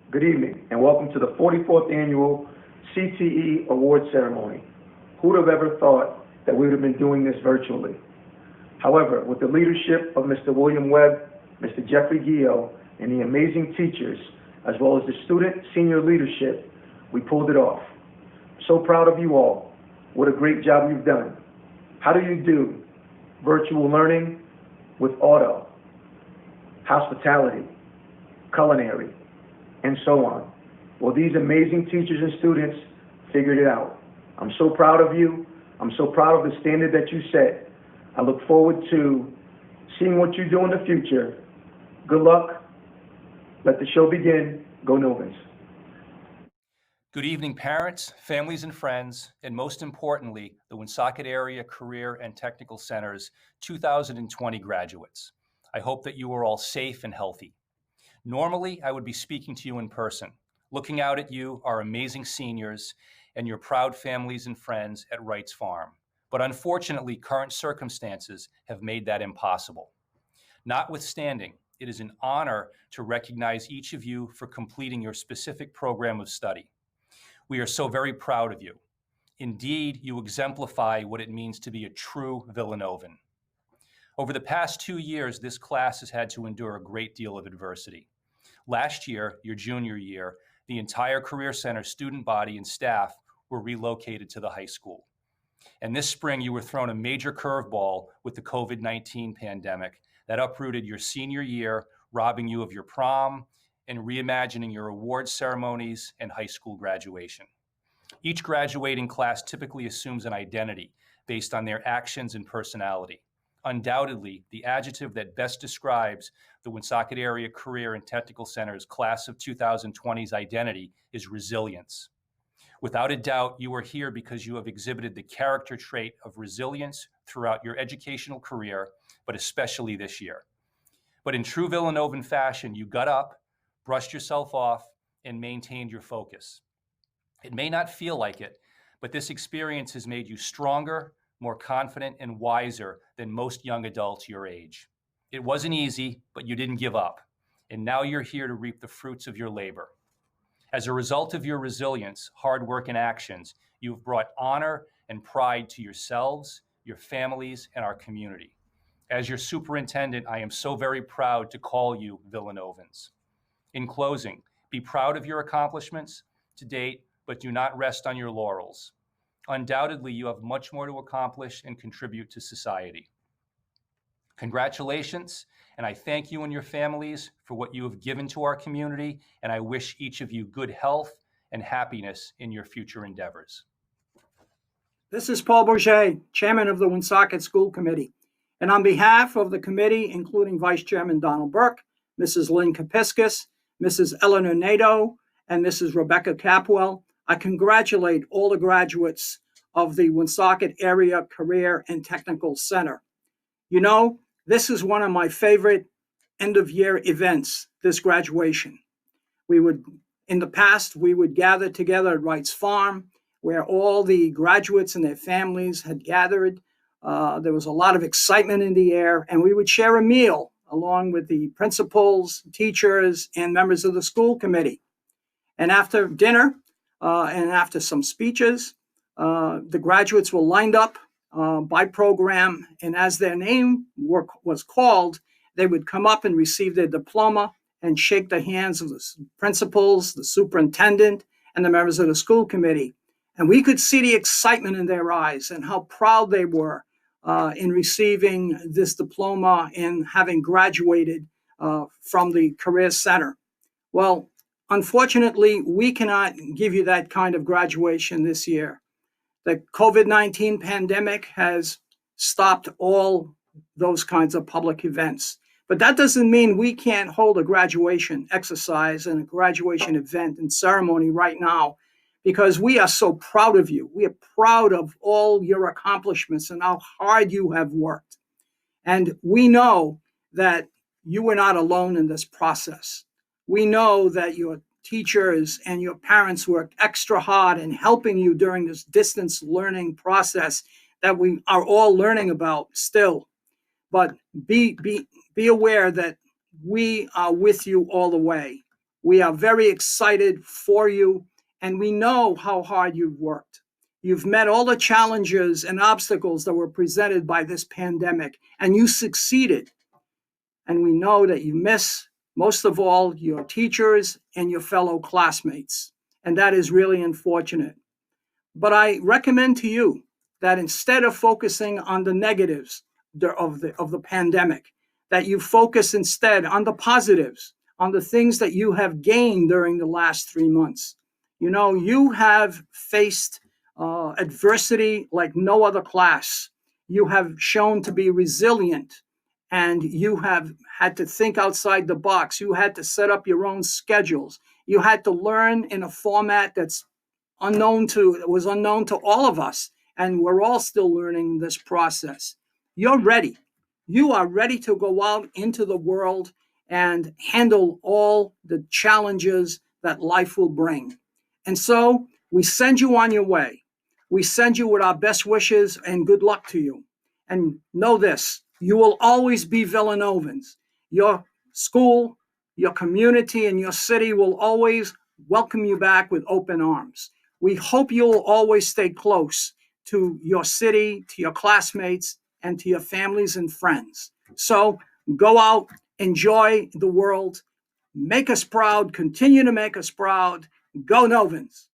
Good evening, and welcome to the 44th Annual CTE Award Ceremony. Who would have ever thought that we would have been doing this virtually? However, with the leadership of Mr. William Webb, Mr. Jeffrey Gio, and the amazing teachers, as well as the student senior leadership, we pulled it off. So proud of you all. What a great job you've done. How do you do virtual learning with auto, hospitality, culinary, and so on? Well, these amazing teachers and students figured it out. I'm so proud of you. I'm so proud of the standard that you set. I look forward to seeing what you do in the future. Good luck. Let the show begin. Go Novans. Good evening, parents, families, and friends, and most importantly, the Woonsocket Area Career and Technical Center's 2020 graduates. I hope that you are all safe and healthy. Normally, I would be speaking to you in person. Looking out at you, our amazing seniors, and your proud families and friends at Wright's Farm. But unfortunately, current circumstances have made that impossible. Notwithstanding, it is an honor to recognize each of you for completing your specific program of study. We are so very proud of you. Indeed, you exemplify what it means to be a true Villanovan. Over the past 2 years, this class has had to endure a great deal of adversity. Last year, your junior year, the entire Career Center student body and staff were relocated to the high school. And this spring, you were thrown a major curveball with the COVID-19 pandemic that uprooted your senior year, robbing you of your prom and reimagining your awards ceremonies and high school graduation. Each graduating class typically assumes an identity based on their actions and personality. Undoubtedly, the adjective that best describes the Woonsocket Area Career and Technical Center's class of 2020's identity is resilience. Without a doubt, you are here because you have exhibited the character trait of resilience throughout your educational career, but especially this year. But in true Villanovan fashion, you got up, brushed yourself off, and maintained your focus. It may not feel like it, but this experience has made you stronger, more confident, and wiser than most young adults your age. It wasn't easy, but you didn't give up. And now you're here to reap the fruits of your labor. As a result of your resilience, hard work, and actions, you've brought honor and pride to yourselves, your families, and our community. As your superintendent, I am so very proud to call you Villanovans. In closing, be proud of your accomplishments to date, but do not rest on your laurels. Undoubtedly, you have much more to accomplish and contribute to society. Congratulations, and I thank you and your families for what you have given to our community, and I wish each of you good health and happiness in your future endeavors. This is Paul Bourget, Chairman of the Woonsocket School Committee. And on behalf of the committee, including Vice Chairman Donald Burke, Mrs. Lynn Kapiskas, Mrs. Eleanor Nadeau, and Mrs. Rebecca Capwell, I congratulate all the graduates of the Woonsocket Area Career and Technical Center. You know, this is one of my favorite end-of-year events, this graduation. In the past, we would gather together at Wright's Farm, where all the graduates and their families had gathered. There was a lot of excitement in the air, and we would share a meal along with the principals, teachers, and members of the school committee. And after dinner, and after some speeches, the graduates were lined up by program, and as their name was called, they would come up and receive their diploma and shake the hands of the principals, the superintendent, and the members of the school committee. And we could see the excitement in their eyes and how proud they were in receiving this diploma and having graduated from the Career Center. Well, unfortunately, we cannot give you that kind of graduation this year. The COVID-19 pandemic has stopped all those kinds of public events. But that doesn't mean we can't hold a graduation exercise and a graduation event and ceremony right now, because we are so proud of you. We are proud of all your accomplishments and how hard you have worked. And we know that you were not alone in this process. We know that your teachers and your parents worked extra hard in helping you during this distance learning process that we are all learning about still. But be aware that we are with you all the way. We are very excited for you, and we know how hard you've worked. You've met all the challenges and obstacles that were presented by this pandemic, and you succeeded. And we know that you miss, most of all, your teachers and your fellow classmates. And that is really unfortunate. But I recommend to you that instead of focusing on the negatives of the pandemic, that you focus instead on the positives, on the things that you have gained during the last 3 months. You know, you have faced adversity like no other class. You have shown to be resilient, and you have had to think outside the box. You had to set up your own schedules. You had to learn in a format that was unknown to all of us, and we're all still learning this process. You're ready. You are ready to go out into the world and handle all the challenges that life will bring. And so we send you on your way. We send you with our best wishes and good luck to you. And know this, you will always be Villanovans. Your school, your community, and your city will always welcome you back with open arms. We hope you'll always stay close to your city, to your classmates, and to your families and friends. So go out, enjoy the world, make us proud, continue to make us proud. Go Novans.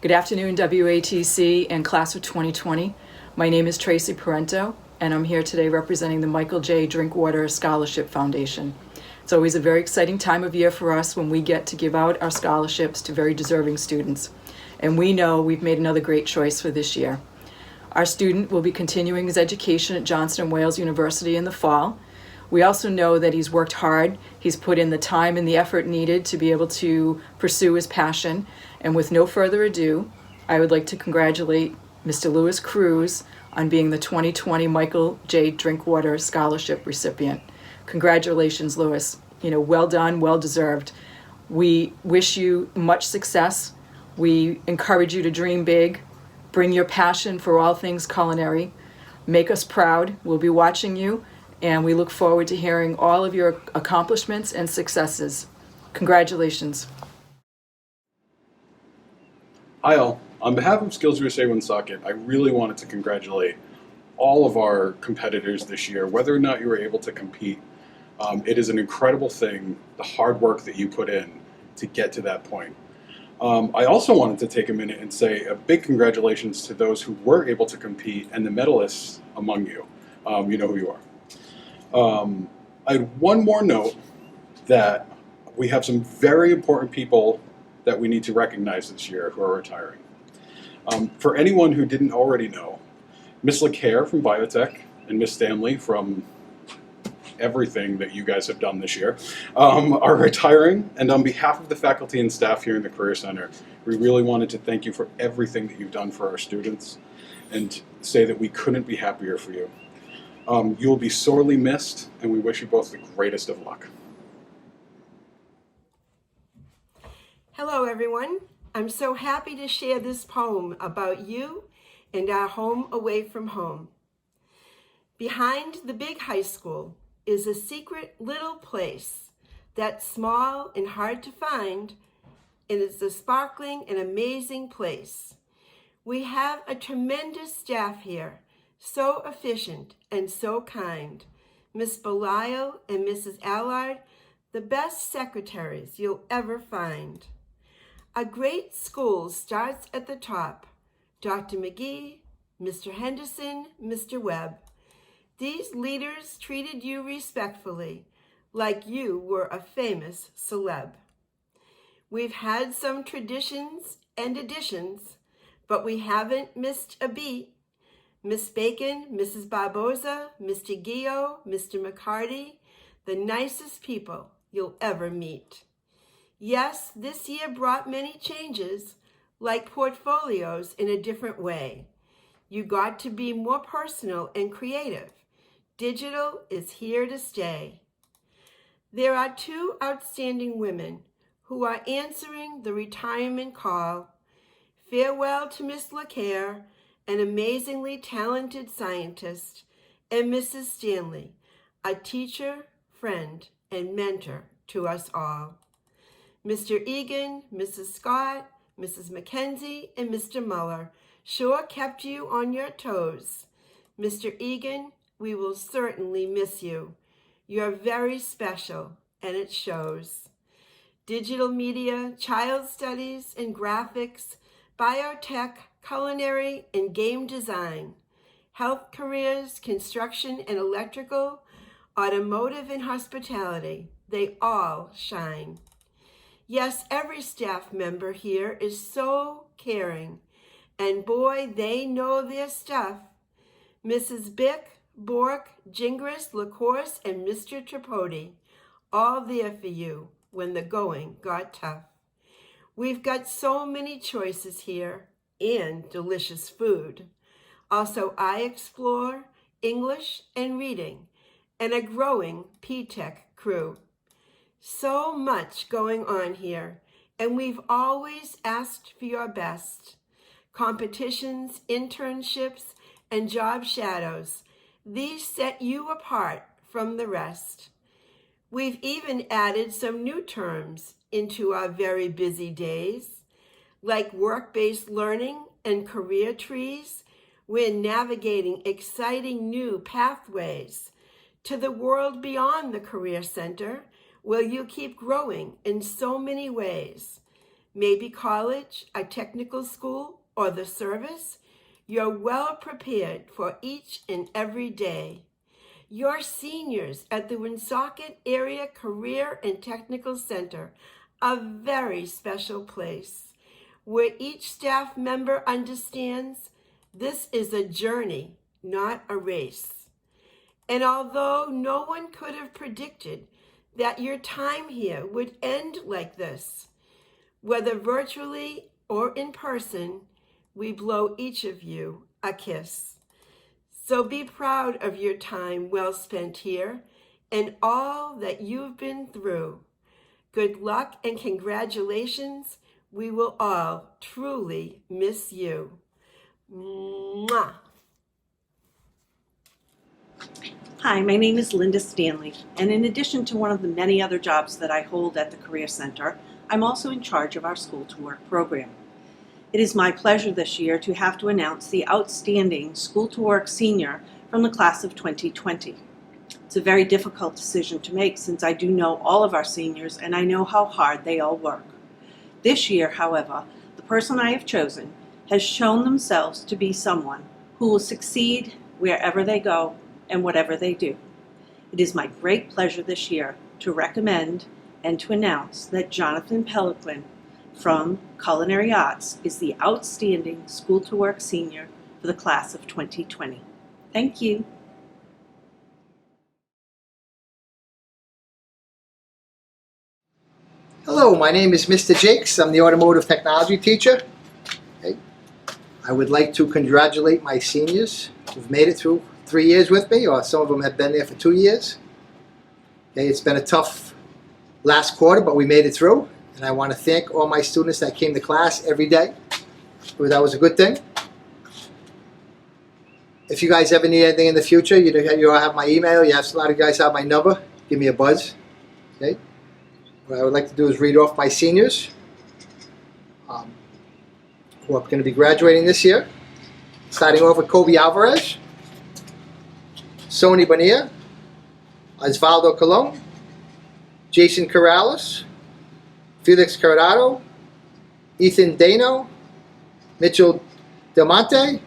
Good afternoon, WATC and Class of 2020. My name is Tracy Parento, and I'm here today representing the Michael J. Drinkwater Scholarship Foundation. It's always a very exciting time of year for us when we get to give out our scholarships to very deserving students. And we know we've made another great choice for this year. Our student will be continuing his education at Johnson & Wales University in the fall. We also know that he's worked hard. He's put in the time and the effort needed to be able to pursue his passion. And with no further ado, I would like to congratulate Mr. Lewis Cruz on being the 2020 Michael J. Drinkwater Scholarship recipient. Congratulations, Lewis. Well done, well deserved. We wish you much success. We encourage you to dream big. Bring your passion for all things culinary. Make us proud. We'll be watching you, and we look forward to hearing all of your accomplishments and successes. Congratulations. Hi all. On behalf of Skills USA Woonsocket, I really wanted to congratulate all of our competitors this year, whether or not you were able to compete. It is an incredible thing, the hard work that you put in to get to that point. I also wanted to take a minute and say a big congratulations to those who were able to compete and the medalists among you. You know who you are. I had one more note that we have some very important people that we need to recognize this year who are retiring. For anyone who didn't already know, Miss LeCare from Biotech and Miss Stanley from everything that you guys have done this year are retiring. And on behalf of the faculty and staff here in the Career Center, we really wanted to thank you for everything that you've done for our students and say that we couldn't be happier for you. You will be sorely missed, and we wish you both the greatest of luck. Hello everyone. I'm so happy to share this poem about you and our home away from home. Behind the big high school is a secret little place that's small and hard to find, and it's a sparkling and amazing place. We have a tremendous staff here, so efficient and so kind. Miss Belisle and Mrs. Allard, the best secretaries you'll ever find. A great school starts at the top. Dr. McGee, Mr. Henderson, Mr. Webb. These leaders treated you respectfully, like you were a famous celeb. We've had some traditions and additions, but we haven't missed a beat. Miss Bacon, Mrs. Barboza, Mr. Gio, Mr. McCarty, the nicest people you'll ever meet. Yes, this year brought many changes, like portfolios in a different way. You got to be more personal and creative. Digital is here to stay. There are two outstanding women who are answering the retirement call. Farewell to Miss LeCare, an amazingly talented scientist, and Mrs. Stanley, a teacher, friend, and mentor to us all. Mr. Egan, Mrs. Scott, Mrs. McKenzie, and Mr. Muller sure kept you on your toes. Mr. Egan, we will certainly miss you. You're very special, and it shows. Digital media, child studies and graphics, biotech, culinary, and game design, health careers, construction and electrical, automotive and hospitality, they all shine. Yes, every staff member here is so caring, and boy, they know their stuff. Mrs. Bick, Bork, Gingras, LaCourse, and Mr. Tripodi, all there for you when the going got tough. We've got so many choices here and delicious food. Also, I explore English and reading and a growing P-Tech crew. So much going on here, and we've always asked for your best. Competitions, internships, and job shadows, these set you apart from the rest. We've even added some new terms into our very busy days, like work-based learning and career trees. We're navigating exciting new pathways to the world beyond the Career Center, where you keep growing in so many ways. Maybe college, a technical school, or the service. You're well prepared for each and every day. Your seniors at the Woonsocket Area Career and Technical Center, a very special place, where each staff member understands this is a journey, not a race. And although no one could have predicted that your time here would end like this, whether virtually or in person, we blow each of you a kiss. So be proud of your time well spent here and all that you've been through. Good luck and congratulations. We will all truly miss you. Mwah. Hi, my name is Linda Stanley, and in addition to one of the many other jobs that I hold at the Career Center, I'm also in charge of our School to Work program. It is my pleasure this year to have to announce the outstanding School to Work senior from the class of 2020. It's a very difficult decision to make since I do know all of our seniors and I know how hard they all work. This year, however, the person I have chosen has shown themselves to be someone who will succeed wherever they go and whatever they do. It is my great pleasure this year to recommend and to announce that Jonathan Peliquin from Culinary Arts is the outstanding School to Work senior for the class of 2020. Thank you. Hello, my name is Mr. Jakes. I'm the Automotive Technology teacher. Okay. I would like to congratulate my seniors who've made it through 3 years with me, or some of them have been there for 2 years. Okay, it's been a tough last quarter, but we made it through. And I want to thank all my students that came to class every day. That was a good thing. If you guys ever need anything in the future, you all have my email. You have a lot of guys have my number. Give me a buzz. Okay. What I would like to do is read off my seniors who are going to be graduating this year. Starting off with Kobe Alvarez, Sony Bonilla, Osvaldo Colon, Jason Corrales, Felix Corrado, Ethan Dano, Mitchell Del Monte,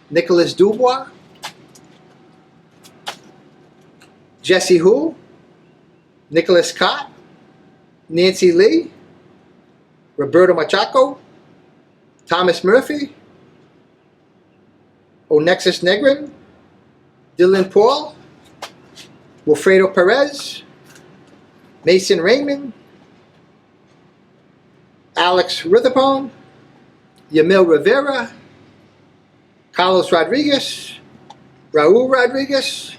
Nicholas Dubois, Jesse Hu, Nicholas Cott, Nancy Lee, Roberto Machaco, Thomas Murphy, Onexus Negrin, Dylan Paul, Wilfredo Perez, Mason Raymond, Alex Rutherford, Yamil Rivera, Carlos Rodriguez, Raul Rodriguez,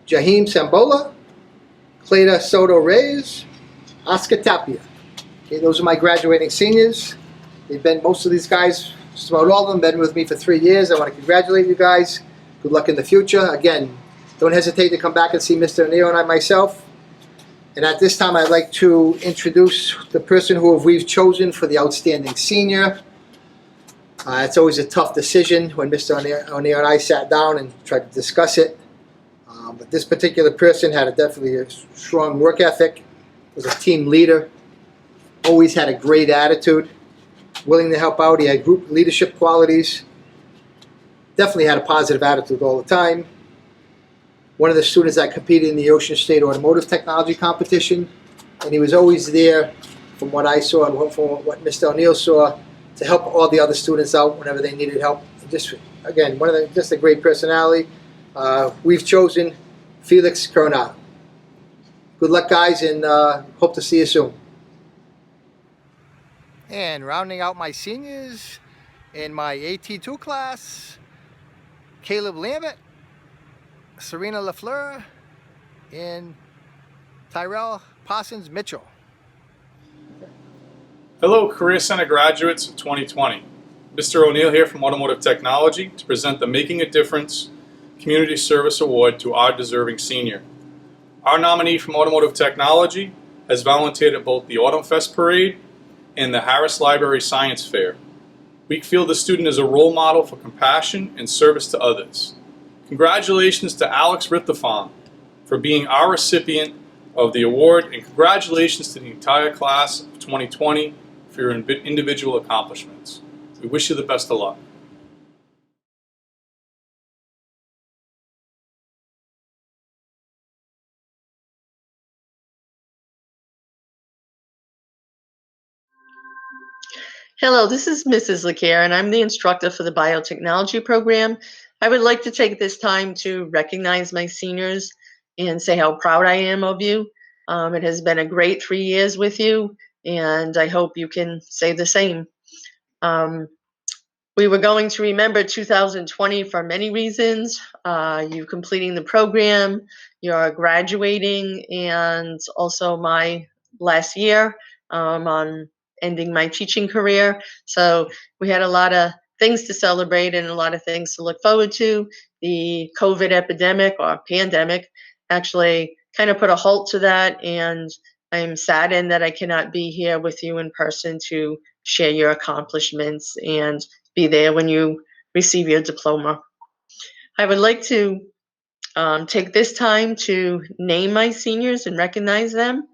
Jaheim Sambola, Cleta Soto Reyes, Oscar Tapia. Okay, those are my graduating seniors. Most of these guys, just about all of them, been with me for 3 years. I want to congratulate you guys. Good luck in the future. Again, don't hesitate to come back and see Mr. O'Neill and I myself. And at this time, I'd like to introduce the person who we've chosen for the Outstanding Senior. It's always a tough decision when Mr. O'Neill and I sat down and tried to discuss it. But this particular person had definitely a strong work ethic, was a team leader, always had a great attitude, willing to help out. He had group leadership qualities, definitely had a positive attitude all the time. One of the students that competed in the Ocean State Automotive Technology competition, and he was always there, from what I saw and from what Mr. O'Neill saw, to help all the other students out whenever they needed help. Just again, just a great personality. We've chosen Felix Coronado. Good luck, guys, and hope to see you soon. And rounding out my seniors in my AT2 class, Caleb Lambert, Serena LaFleur, and Tyrell Parsons Mitchell. Hello, Career Center graduates of 2020. Mr. O'Neill here from Automotive Technology to present the Making a Difference Community Service Award to our deserving senior. Our nominee from Automotive Technology has volunteered at both the Autumn Fest Parade and the Harris Library Science Fair. We feel the student is a role model for compassion and service to others. Congratulations to Alex Rithaphon for being our recipient of the award, and congratulations to the entire class of 2020 for your individual accomplishments. We wish you the best of luck. Hello, this is Mrs. LeCare, and I'm the instructor for the Biotechnology program. I would like to take this time to recognize my seniors and say how proud I am of you. It has been a great 3 years with you, and I hope you can say the same. We were going to remember 2020 for many reasons. You completing the program, your graduating, and also my last year on ending my teaching career. So we had a lot of things to celebrate and a lot of things to look forward to. The COVID epidemic or pandemic actually kind of put a halt to that, and I'm saddened that I cannot be here with you in person to share your accomplishments and be there when you receive your diploma. I would like to take this time to name my seniors and recognize them.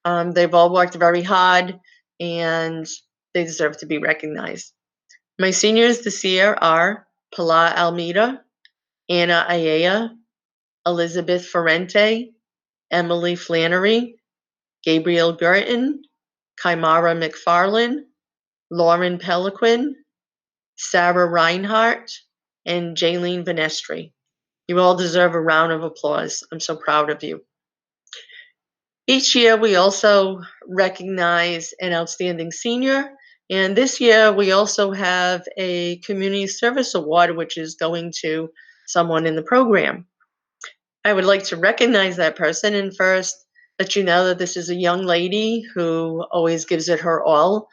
They've all worked very hard and they deserve to be recognized. My seniors this year are Pilar Almeida, Anna Ayala, Elizabeth Ferrente, Emily Flannery, Gabriel Gurton, Kaimara McFarlane, Lauren Peliquin, Sarah Reinhart, and Jaylene Benestri. You all deserve a round of applause. I'm so proud of you. Each year, we also recognize an outstanding senior, and this year we also have a community service award, which is going to someone in the program. I would like to recognize that person and first let you know that this is a young lady who always gives it her all.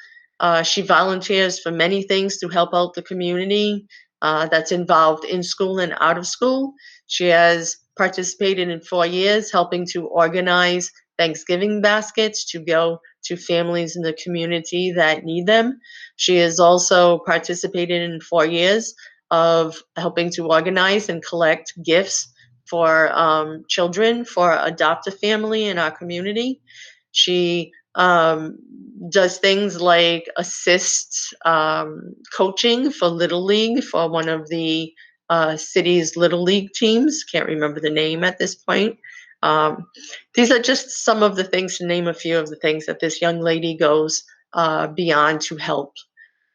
She volunteers for many things to help out the community that's involved in school and out of school. She has participated in 4 years helping to organize Thanksgiving baskets to go to families in the community that need them. She has also participated in 4 years of helping to organize and collect gifts for children for adopt a family in our community. She does things like assists coaching for Little League for one of the city's Little League teams. Can't remember the name at this point. These are just some of the things, to name a few of the things that this young lady goes beyond to help.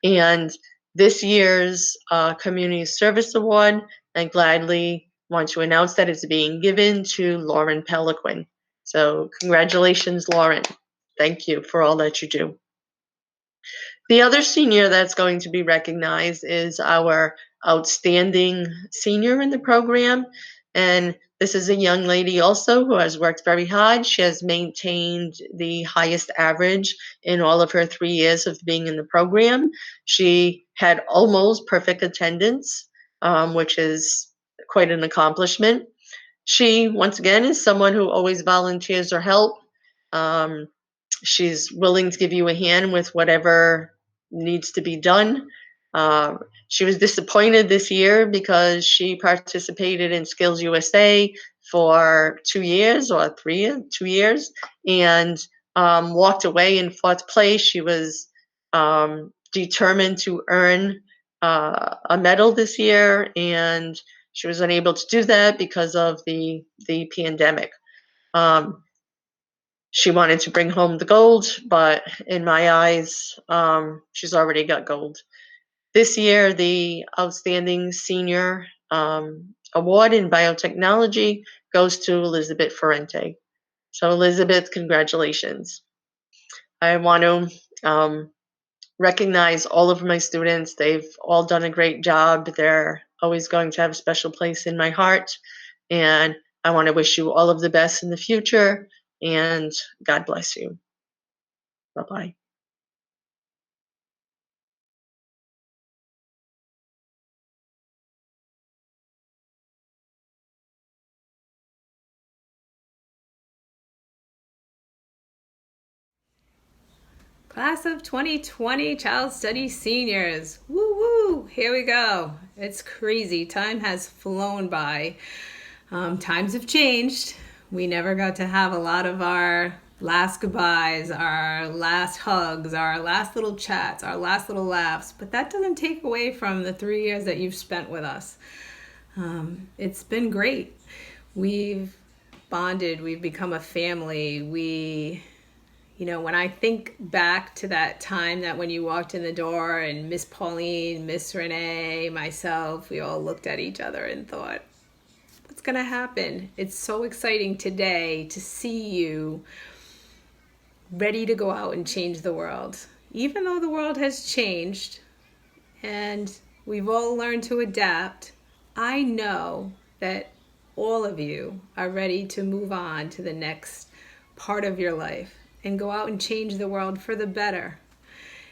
And this year's Community Service Award, I gladly want to announce that it's being given to Lauren Peliquin. So congratulations, Lauren. Thank you for all that you do. The other senior that's going to be recognized is our outstanding senior in the program. And this is a young lady also who has worked very hard. She has maintained the highest average in all of her 3 years of being in the program. She had almost perfect attendance, which is quite an accomplishment. She, once again, is someone who always volunteers her help. She's willing to give you a hand with whatever needs to be done. She was disappointed this year because she participated in Skills USA for 2 years or 2 years, and walked away in fourth place. She was determined to earn a medal this year, and she was unable to do that because of the pandemic. She wanted to bring home the gold, but in my eyes, she's already got gold. This year, the Outstanding Senior Award in Biotechnology goes to Elizabeth Ferrente. So Elizabeth, congratulations. I want to recognize all of my students. They've all done a great job. They're always going to have a special place in my heart. And I want to wish you all of the best in the future. And God bless you. Bye-bye. Class of 2020 Child Studies Seniors. Woo woo! Here we go. It's crazy. Time has flown by. Times have changed. We never got to have a lot of our last goodbyes, our last hugs, our last little chats, our last little laughs. But that doesn't take away from the 3 years that you've spent with us. It's been great. We've bonded. We've become a family. When I think back to that time that when you walked in the door and Miss Pauline, Miss Renee, myself, we all looked at each other and thought, what's going to happen? It's so exciting today to see you ready to go out and change the world. Even though the world has changed and we've all learned to adapt, I know that all of you are ready to move on to the next part of your life and go out and change the world for the better.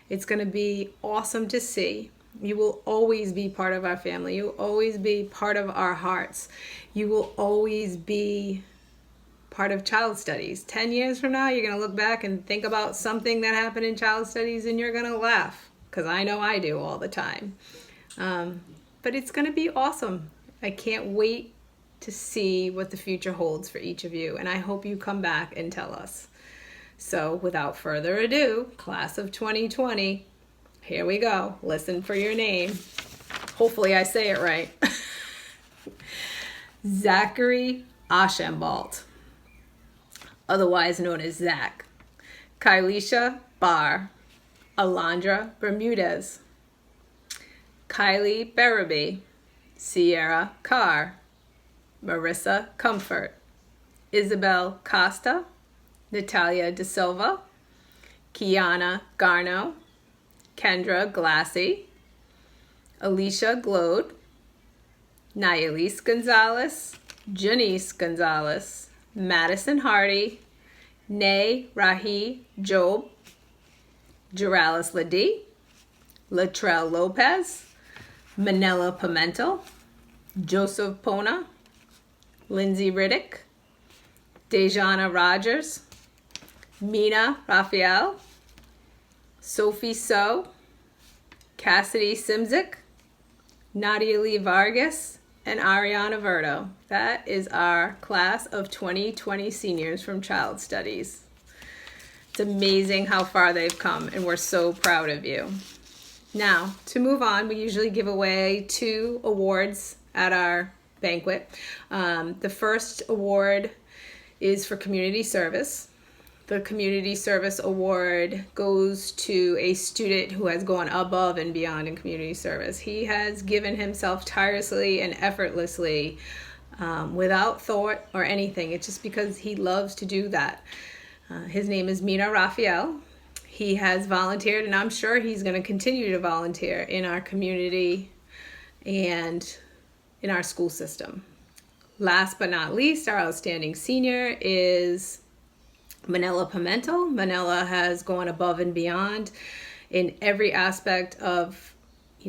It's going to be awesome to see. You will always be part of our family. You will always be part of our hearts. You will always be part of child studies. 10 years from now, you're going to look back and think about something that happened in child studies and you're going to laugh, because I know I do all the time. But it's going to be awesome. I can't wait to see what the future holds for each of you, and I hope you come back and tell us. So without further ado, class of 2020, here we go. Listen for your name. Hopefully I say it right. Zachary Ashenbalt, otherwise known as Zach. Kylisha Barr. Alondra Bermudez. Kylie Beraby. Sierra Carr. Marissa Comfort. Isabel Costa. Natalia De Silva, Kiana Garno, Kendra Glassy, Alicia Glode, Nayelise Gonzalez, Janice Gonzalez, Madison Hardy, Nay Rahi Job, Jeralis Ladie, Latrell Lopez, Manila Pimentel, Joseph Pona, Lindsay Riddick, Dejana Rogers, Mina Raphael, Sophie So, Cassidy Simzik, Nadia Lee Vargas, and Ariana Verto. That is our class of 2020 seniors from Child Studies. It's amazing how far they've come, and we're so proud of you. Now, to move on, we usually give away 2 awards at our banquet. The first award is for community service. The Community Service Award goes to a student who has gone above and beyond in community service. He has given himself tirelessly and effortlessly without thought or anything. It's just because he loves to do that. His name is Mina Raphael. He has volunteered, and I'm sure he's going to continue to volunteer in our community and in our school system. Last but not least, our outstanding senior is Manila Pimentel. Manila has gone above and beyond in every aspect of,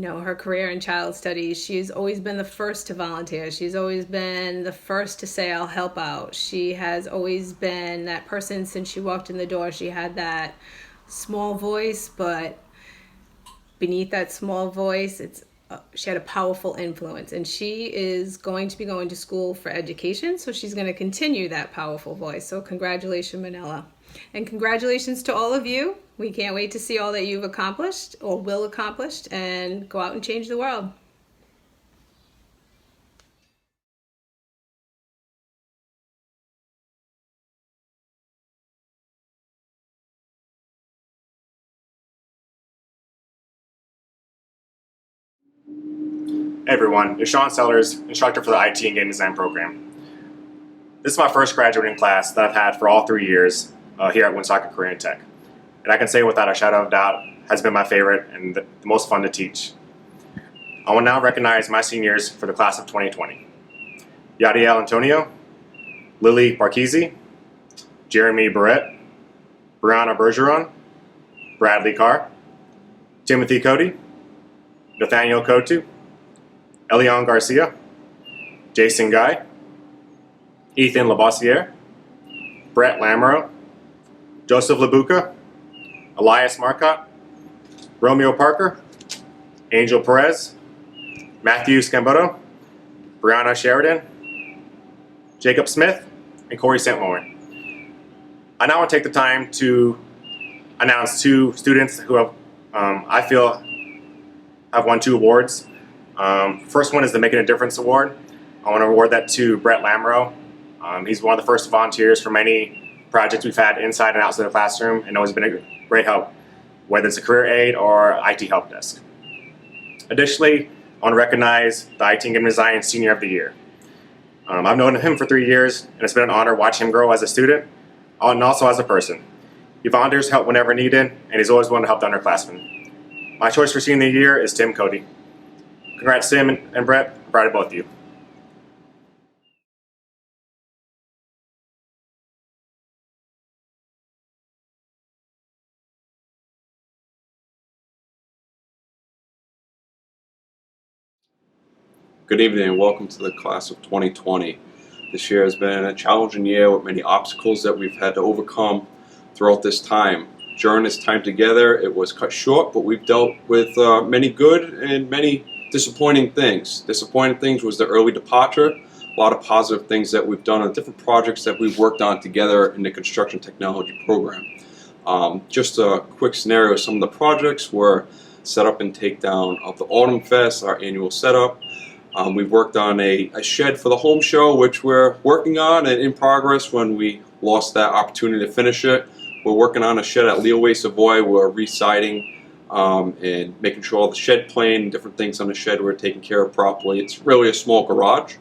her career in child studies. She's always been the first to volunteer. She's always been the first to say, I'll help out. She has always been that person since she walked in the door. She had that small voice, but beneath that small voice, she had a powerful influence. And she is going to be going to school for education, so she's going to continue that powerful voice. So congratulations, Manila. And congratulations to all of you. We can't wait to see all that you've accomplished or will accomplish and go out and change the world. Hey everyone, it's Sean Sellers, instructor for the IT and Game Design program. This is my first graduating class that I've had for all 3 years here at Woonsocket Career and Tech. And I can say without a shadow of doubt, has been my favorite and the most fun to teach. I will now recognize my seniors for the class of 2020. Yadiel Antonio, Lily Barkisi, Jeremy Barrett, Brianna Bergeron, Bradley Carr, Timothy Cody, Nathaniel Kotu, Elion Garcia, Jason Guy, Ethan Labossiere, Brett Lamoureux, Joseph Labuca, Elias Marcotte, Romeo Parker, Angel Perez, Matthew Scamboto, Brianna Sheridan, Jacob Smith, and Corey Sentmoyer. I now want to take the time to announce 2 students who have, I feel, have won 2 awards. First one is the Making a Difference Award. I want to award that to Brett Lamoureux. He's one of the first volunteers for many projects we've had inside and outside the classroom, and always been a great help, whether it's a career aid or IT help desk. Additionally, I want to recognize the IT and Game Design Senior of the Year. I've known him for 3 years, and it's been an honor watching him grow as a student and also as a person. He volunteers to help whenever needed, and he's always willing to help the underclassmen. My choice for Senior of the Year is Tim Cody. Congrats, Tim and Brett. I'm proud of both of you. Good evening and welcome to the class of 2020. This year has been a challenging year with many obstacles that we've had to overcome throughout this time. During this time together, it was cut short, but we've dealt with many good and many disappointing things. Disappointing things was the early departure. A lot of positive things that we've done on different projects that we've worked on together in the construction technology program. Just a quick scenario, some of the projects were setup and takedown of the Autumn Fest, our annual setup. We've worked on a shed for the home show, which we're working on and in progress when we lost that opportunity to finish it. We're working on a shed at Leeway Savoy. We're re-siding and making sure all the shed plane and different things on the shed were taken care of properly. It's really a small garage.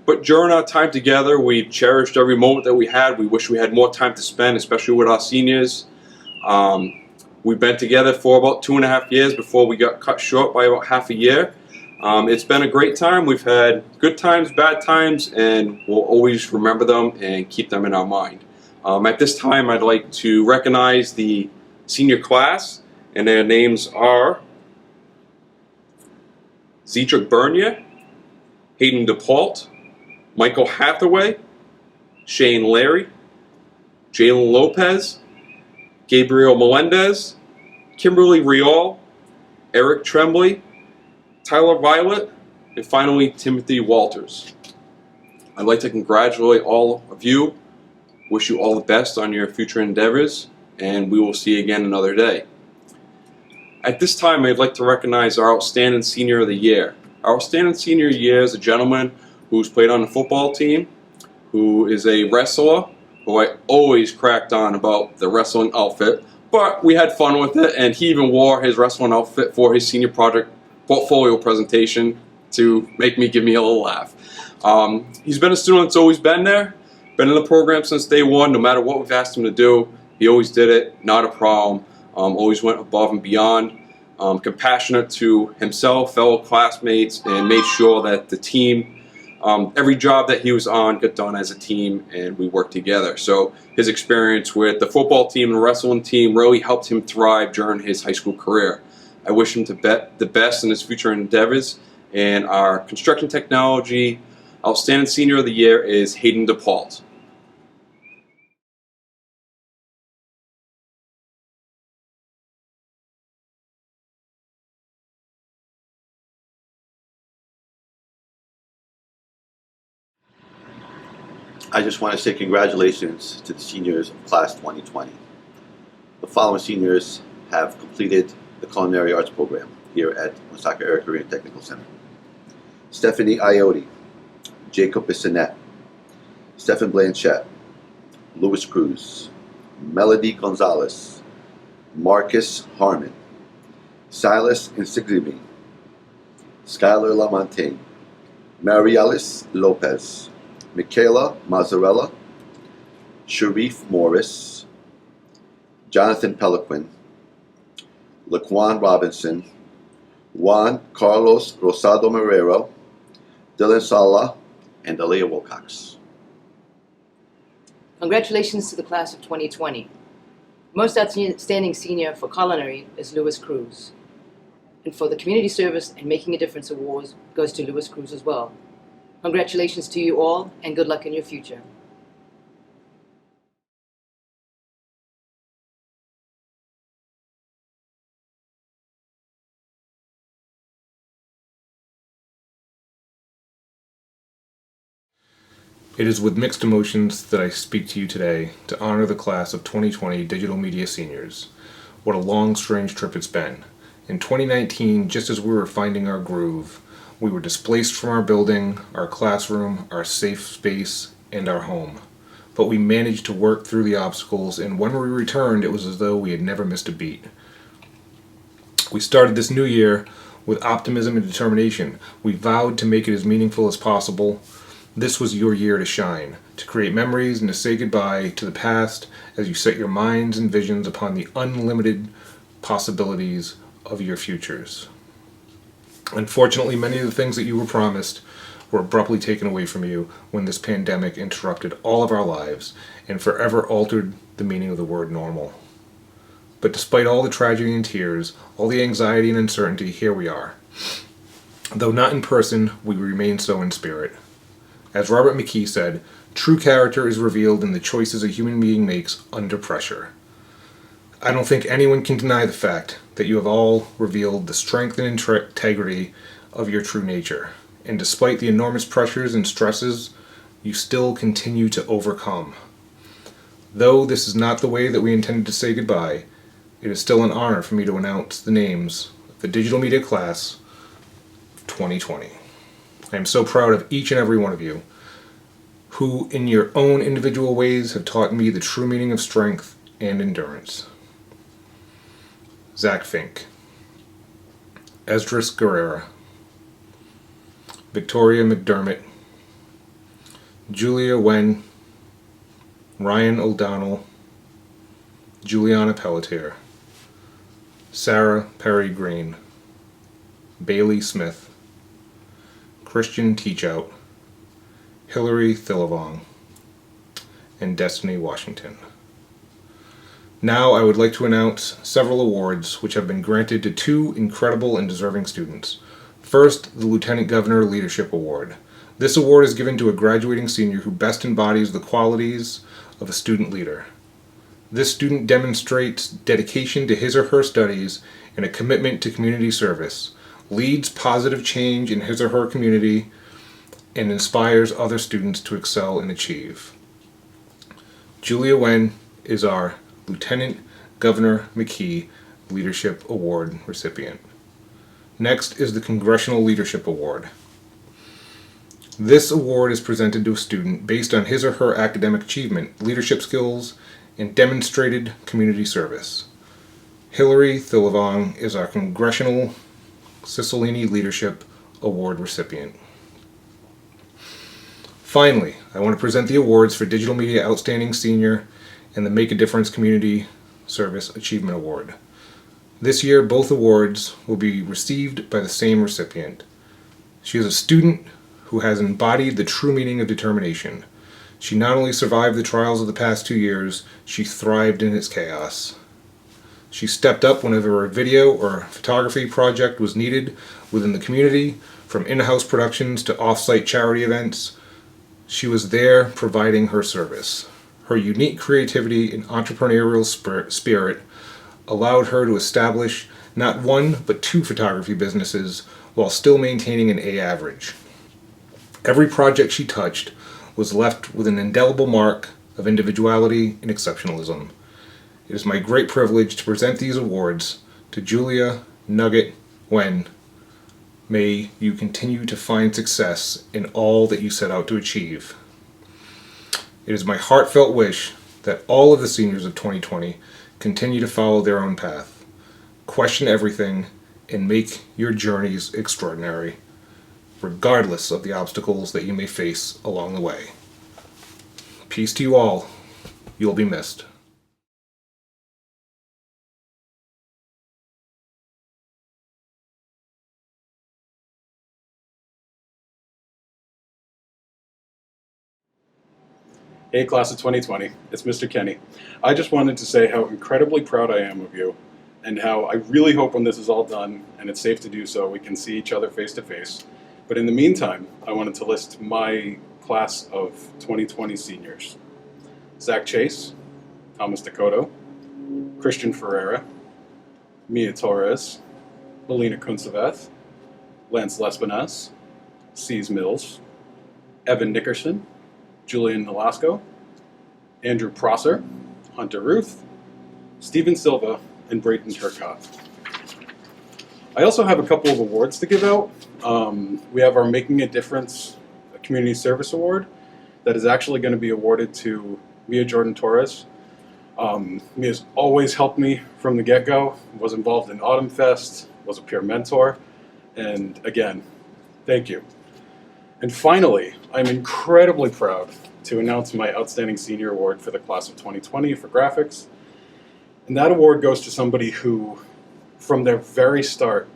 But during our time together, we cherished every moment that we had. We wish we had more time to spend, especially with our seniors. We've been together for about 2.5 years before we got cut short by about half a year. It's been a great time. We've had good times, bad times, and we'll always remember them and keep them in our mind. At this time, I'd like to recognize the senior class, and their names are Zedric Bernier, Hayden DePault, Michael Hathaway, Shane Larry, Jalen Lopez, Gabriel Melendez, Kimberly Rial, Eric Tremblay, Tyler Violet, and finally Timothy Walters. I'd like to congratulate all of you, wish you all the best on your future endeavors, and we will see you again another day. At this time, I'd like to recognize our Outstanding Senior of the Year. Our Outstanding Senior of the Year is a gentleman who's played on the football team, who is a wrestler, who I always cracked on about the wrestling outfit, but we had fun with it, and he even wore his wrestling outfit for his senior project portfolio presentation to give me a little laugh. He's been a student that's always been there, been in the program since day one. No matter what we've asked him to do, he always did it, not a problem. Always went above and beyond, compassionate to himself, fellow classmates, and made sure that the team, every job that he was on got done as a team, and we worked together. So his experience with the football team and the wrestling team really helped him thrive during his high school career. I wish him the best in his future endeavors. And our Construction Technology Outstanding Senior of the Year is Hayden DePault. I just want to say congratulations to the seniors of Class 2020. The following seniors have completed the Culinary Arts program here at Woonsocket Area Career and Technical Center. Stephanie Iotti, Jacob Bissonette, Stephen Blanchett, Louis Cruz, Melody Gonzalez, Marcus Harmon, Silas Insiglimi, Skylar Lamontagne, Marialis Lopez, Michaela Mazzarella, Sharif Morris, Jonathan Peliquin, Laquan Robinson, Juan Carlos Rosado Marrero, Dylan Sala, and Aaliyah Wilcox. Congratulations to the class of 2020. Most outstanding senior for Culinary is Louis Cruz. And for the Community Service and Making a Difference Awards goes to Louis Cruz as well. Congratulations to you all, and good luck in your future. It is with mixed emotions that I speak to you today to honor the class of 2020 digital media seniors. What a long, strange trip it's been. In 2019, just as we were finding our groove, we were displaced from our building, our classroom, our safe space, and our home. But we managed to work through the obstacles, and when we returned, it was as though we had never missed a beat. We started this new year with optimism and determination. We vowed to make it as meaningful as possible. This was your year to shine, to create memories and to say goodbye to the past as you set your minds and visions upon the unlimited possibilities of your futures. Unfortunately, many of the things that you were promised were abruptly taken away from you when this pandemic interrupted all of our lives and forever altered the meaning of the word normal. But despite all the tragedy and tears, all the anxiety and uncertainty, here we are. Though not in person, we remain so in spirit. As Robert McKee said, true character is revealed in the choices a human being makes under pressure. I don't think anyone can deny the fact that you have all revealed the strength and integrity of your true nature. And despite the enormous pressures and stresses, you still continue to overcome. Though this is not the way that we intended to say goodbye, it is still an honor for me to announce the names of the Digital Media Class of 2020. I am so proud of each and every one of you who, in your own individual ways, have taught me the true meaning of strength and endurance. Zach Fink, Esdras Guerrera, Victoria McDermott, Julia Wen, Ryan O'Donnell, Juliana Pelletier, Sarah Perry Green, Bailey Smith, Christian Teachout, Hillary Thillavong, and Destiny Washington. Now I would like to announce several awards which have been granted to two incredible and deserving students. First, the Lieutenant Governor Leadership Award. This award is given to a graduating senior who best embodies the qualities of a student leader. This student demonstrates dedication to his or her studies and a commitment to community service, leads positive change in his or her community, and inspires other students to excel and achieve. Julia Wen is our Lieutenant Governor McKee Leadership Award recipient. Next is the Congressional Leadership Award. This award is presented to a student based on his or her academic achievement, leadership skills, and demonstrated community service. Hillary Thillavong is our Congressional Cicilline Leadership Award recipient. Finally, I want to present the awards for Digital Media Outstanding Senior and the Make a Difference Community Service Achievement Award. This year, both awards will be received by the same recipient. She is a student who has embodied the true meaning of determination. She not only survived the trials of the past 2 years, she thrived in its chaos. She stepped up whenever a video or photography project was needed within the community, from in-house productions to off-site charity events. She was there providing her service. Her unique creativity and entrepreneurial spirit allowed her to establish not one but 2 photography businesses while still maintaining an A average. Every project she touched was left with an indelible mark of individuality and exceptionalism. It is my great privilege to present these awards to Julia Nugget Wen. May you continue to find success in all that you set out to achieve. It is my heartfelt wish that all of the seniors of 2020 continue to follow their own path, question everything, and make your journeys extraordinary, regardless of the obstacles that you may face along the way. Peace to you all. You'll be missed. Hey, class of 2020, it's Mr. Kenny. I just wanted to say how incredibly proud I am of you, and how I really hope when this is all done, and it's safe to do so, we can see each other face to face. But in the meantime, I wanted to list my class of 2020 seniors. Zach Chase, Thomas Dakota, Christian Ferreira, Mia Torres, Melina Kunsaveth, Lance Lespinas, Cease Mills, Evan Nickerson, Julian Nolasco, Andrew Prosser, Hunter Ruth, Stephen Silva, and Brayton Turcott. I also have a couple of awards to give out. We have our Making a Difference Community Service Award that is actually going to be awarded to Mia Jordan Torres. Mia's always helped me from the get-go, was involved in Autumn Fest, was a peer mentor, and again, thank you. And finally, I'm incredibly proud to announce my Outstanding Senior Award for the class of 2020 for graphics. And that award goes to somebody who, from their very start,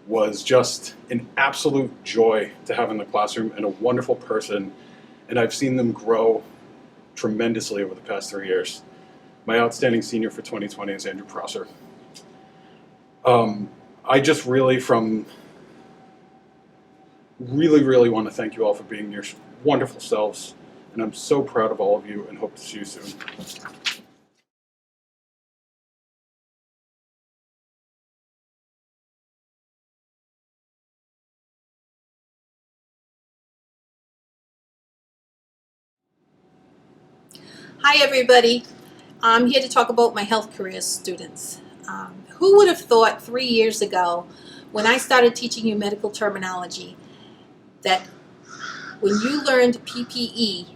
was just an absolute joy to have in the classroom and a wonderful person. And I've seen them grow tremendously over the past 3 years. My Outstanding Senior for 2020 is Andrew Prosser. I just really want to thank you all for being your wonderful selves, and I'm so proud of all of you and hope to see you soon. Hi everybody, I'm here to talk about my health careers students. Who would have thought 3 years ago when I started teaching you medical terminology that when you learned PPE,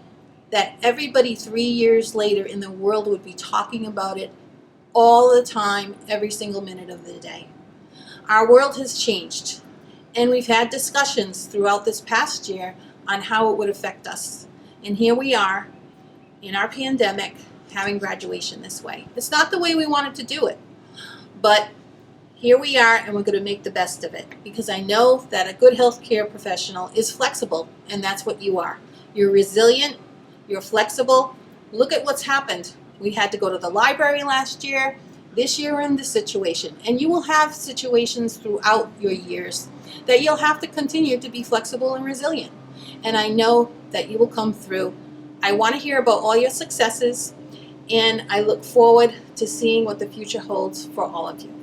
that everybody 3 years later in the world would be talking about it all the time, every single minute of the day. Our world has changed, and we've had discussions throughout this past year on how it would affect us. And here we are in our pandemic having graduation this way. It's not the way we wanted to do it, but here we are, and we're going to make the best of it, because I know that a good healthcare professional is flexible, and that's what you are. You're resilient, you're flexible. Look at what's happened. We had to go to the library last year. This year we're in this situation, and you will have situations throughout your years that you'll have to continue to be flexible and resilient. And I know that you will come through. I want to hear about all your successes, and I look forward to seeing what the future holds for all of you.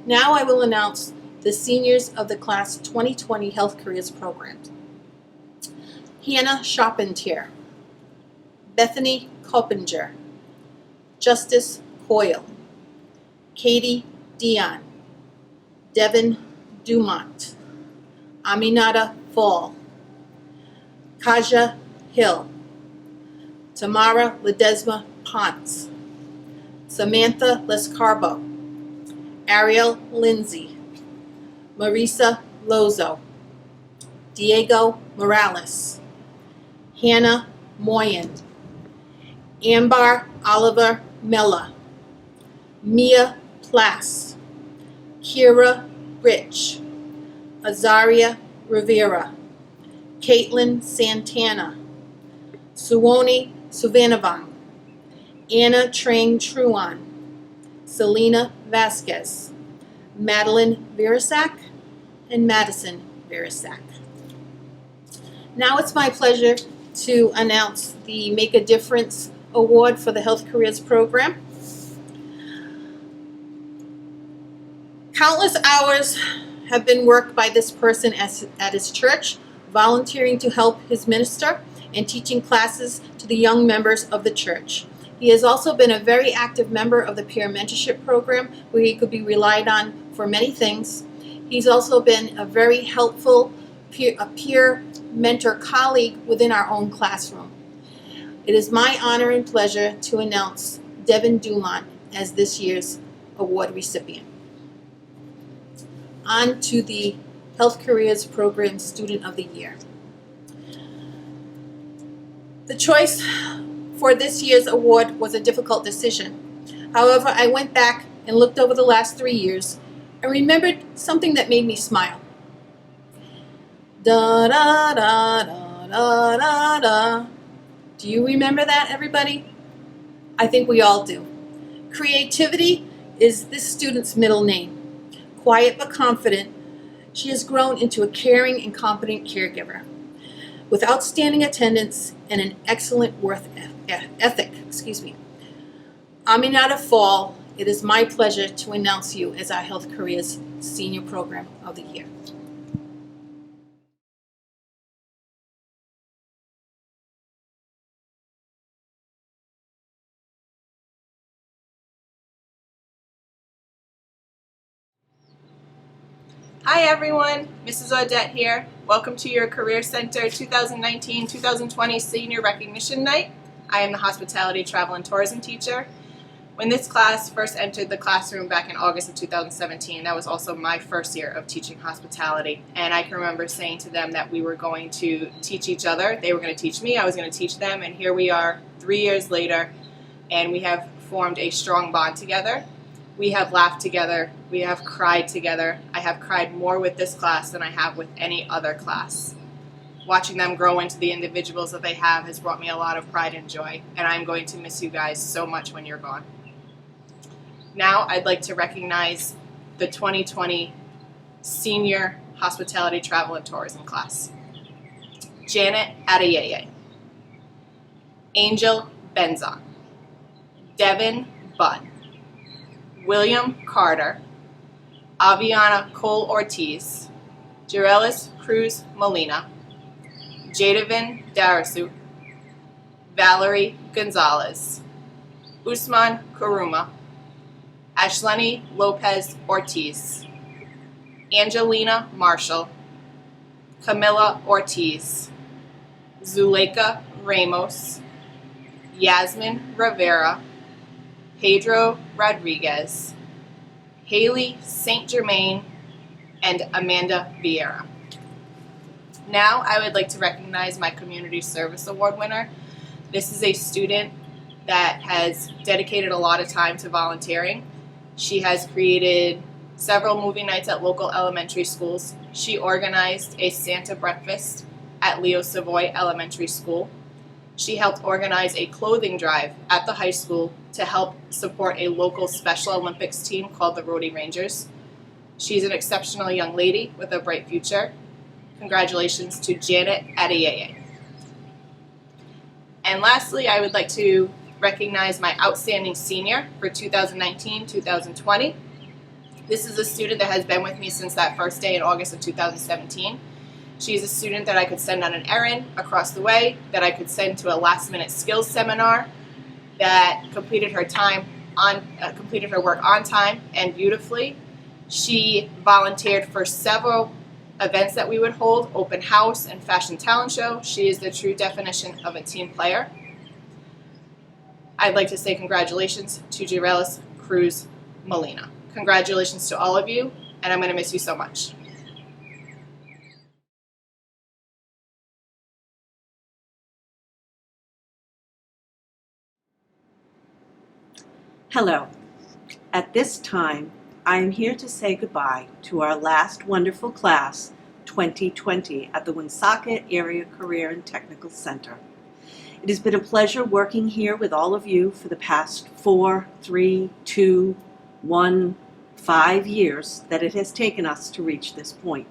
Now I will announce the seniors of the Class 2020 Health Careers Program. Hannah Charpentier, Bethany Coppinger, Justice Coyle, Katie Dion, Devin Dumont, Aminata Fall, Kaja Hill, Tamara Ledesma Ponce, Samantha Lescarbo, Ariel Lindsay, Marisa Lozo, Diego Morales, Hannah Moyen, Ambar Oliver Mella, Mia Plass, Kira Rich, Azaria Rivera, Caitlin Santana, Suwoni Suvanavang, Anna Trang Truan, Selena Vasquez, Madeline Virasak, and Madison Virasak. Now it's my pleasure to announce the Make a Difference Award for the Health Careers Program. Countless hours have been worked by this person at his church, volunteering to help his minister and teaching classes to the young members of the church. He has also been a very active member of the peer mentorship program, where he could be relied on for many things. He's also been a very helpful peer mentor colleague within our own classroom. It is my honor and pleasure to announce Devin Dumont as this year's award recipient. On to the Health Careers Program Student of the Year. The choice for this year's award was a difficult decision. However, I went back and looked over the last 3 years and remembered something that made me smile. Da da da da da da da. Do you remember that, everybody? I think we all do. Creativity is this student's middle name. Quiet but confident, she has grown into a caring and competent caregiver with outstanding attendance and an excellent work ethic. Aminata Fall, it is my pleasure to announce you as our Health Careers Senior Program of the Year. Hi everyone, Mrs. Audette here. Welcome to your Career Center 2019-2020 Senior Recognition Night. I am the Hospitality, Travel, and Tourism teacher. When this class first entered the classroom back in August of 2017, that was also my first year of teaching hospitality. And I can remember saying to them that we were going to teach each other. They were going to teach me, I was going to teach them, and here we are 3 years later, and we have formed a strong bond together. We have laughed together, we have cried together. I have cried more with this class than I have with any other class. Watching them grow into the individuals that they have has brought me a lot of pride and joy, and I'm going to miss you guys so much when you're gone. Now I'd like to recognize the 2020 Senior Hospitality, Travel, and Tourism class. Janet Adeyeye, Angel Benzon, Devin Budd, William Carter, Aviana Cole Ortiz, Jirelis Cruz Molina, Jadavin Darasuk, Valerie Gonzalez, Usman Kuruma, Ashleni Lopez Ortiz, Angelina Marshall, Camilla Ortiz, Zuleika Ramos, Yasmin Rivera, Pedro Rodriguez, Haley St. Germain, and Amanda Vieira. Now I would like to recognize my Community Service Award winner. This is a student that has dedicated a lot of time to volunteering. She has created several movie nights at local elementary schools. She organized a Santa breakfast at Leo Savoy Elementary School. She helped organize a clothing drive at the high school to help support a local Special Olympics team called the Rhody Rangers. She's an exceptional young lady with a bright future. Congratulations to Janet Adeyeye. And lastly, I would like to recognize my outstanding senior for 2019-2020. This is a student that has been with me since that first day in August of 2017. She's a student that I could send on an errand across the way, that I could send to a last-minute skills seminar, that completed her work on time and beautifully. She volunteered for several events that we would hold, open house and fashion talent show. She is the true definition of a team player. I'd like to say congratulations to Jirelis Cruz Molina. Congratulations to all of you, and I'm going to miss you so much. Hello. At this time, I am here to say goodbye to our last wonderful class, 2020, at the Woonsocket Area Career and Technical Center. It has been a pleasure working here with all of you for the past 4, 3, 2, 5 years that it has taken us to reach this point.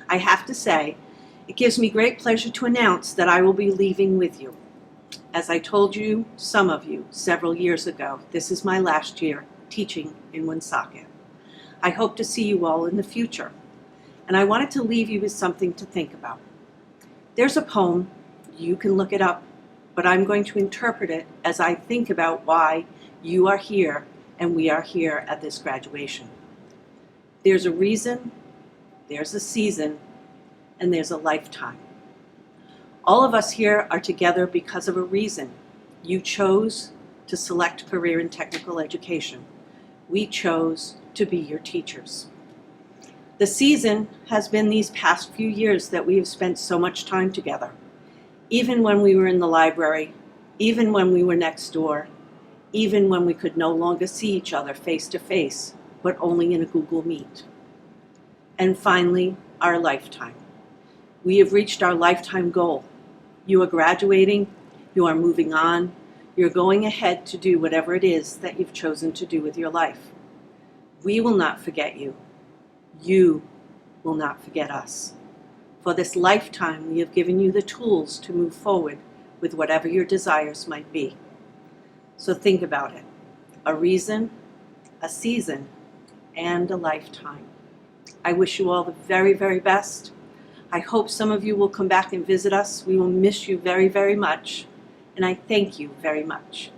I have to say, it gives me great pleasure to announce that I will be leaving with you. As I told you, some of you, several years ago, this is my last year teaching in Woonsocket. I hope to see you all in the future, and I wanted to leave you with something to think about. There's a poem, you can look it up, but I'm going to interpret it as I think about why you are here and we are here at this graduation. There's a reason, there's a season, and there's a lifetime. All of us here are together because of a reason. You chose to select career and technical education. We chose to be your teachers. The season has been these past few years that we have spent so much time together. Even when we were in the library, even when we were next door, even when we could no longer see each other face to face, but only in a Google Meet. And finally, our lifetime. We have reached our lifetime goal. You are graduating, you are moving on, you're going ahead to do whatever it is that you've chosen to do with your life. We will not forget you. You will not forget us. For this lifetime, we have given you the tools to move forward with whatever your desires might be. So think about it. A reason, a season, and a lifetime. I wish you all the very, very best. I hope some of you will come back and visit us. We will miss you very, very much. And I thank you very much.